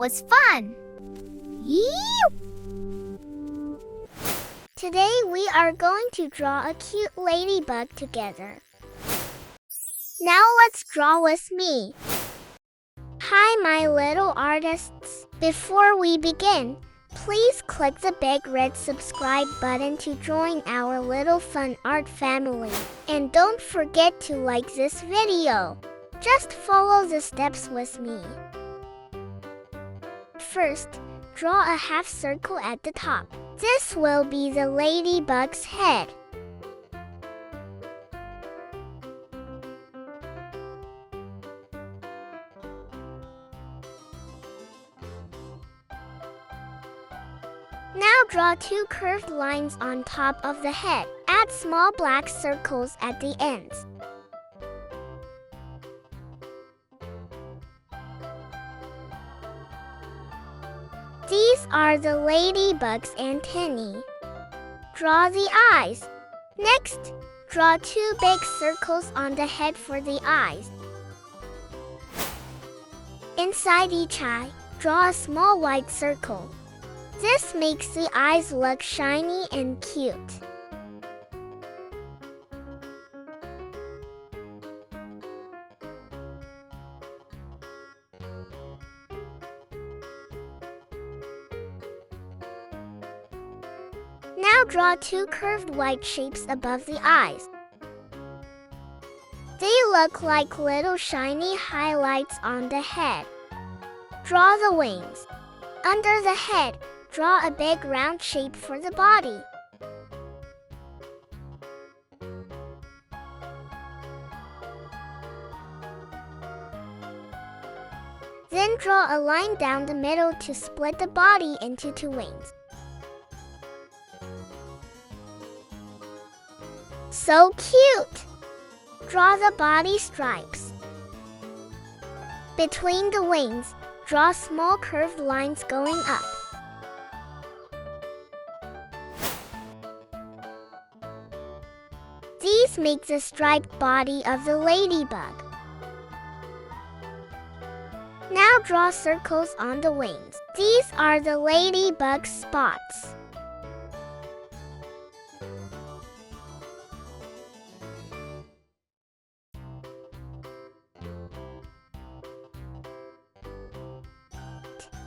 was fun! Yeew! Today we are going to draw a cute ladybug together. Now let's draw with me. Hi my little artists. Before we begin, please click the big red subscribe button to join our little fun art family. And don't forget to like this video. Just follow the steps with me. First, draw a half circle at the top. This will be the ladybug's head. Now draw two curved lines on top of the head. Add small black circles at the ends. These are the ladybug's antennae. Draw the eyes. Next, draw two big circles on the head for the eyes. Inside each eye, draw a small white circle. This makes the eyes look shiny and cute. Now draw two curved white shapes above the eyes. They look like little shiny highlights on the head. Draw the wings. Under the head, draw a big round shape for the body. Then draw a line down the middle to split the body into two wings. So cute! Draw the body stripes. Between the wings, draw small curved lines going up. These make the striped body of the ladybug. Now draw circles on the wings. These are the ladybug's spots.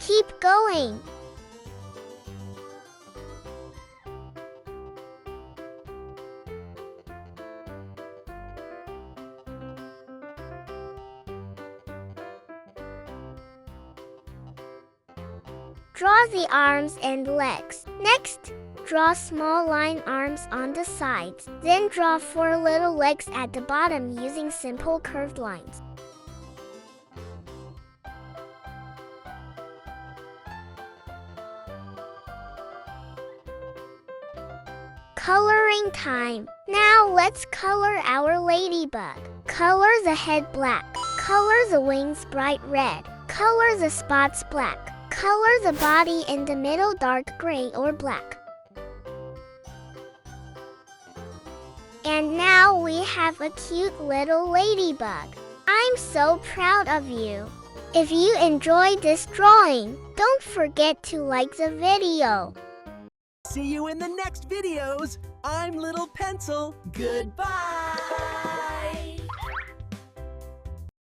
Keep going. Draw the arms and legs. Next, draw small line arms on the sides. Then draw four little legs at the bottom using simple curved lines. Coloring time. Now let's color our ladybug. Color the head black. Color the wings bright red. Color the spots black. Color the body in the middle dark gray or black. And now we have a cute little ladybug. I'm so proud of you. If you enjoyed this drawing, don't forget to like the video. See you in the next videos. I'm Little Pencil. Goodbye.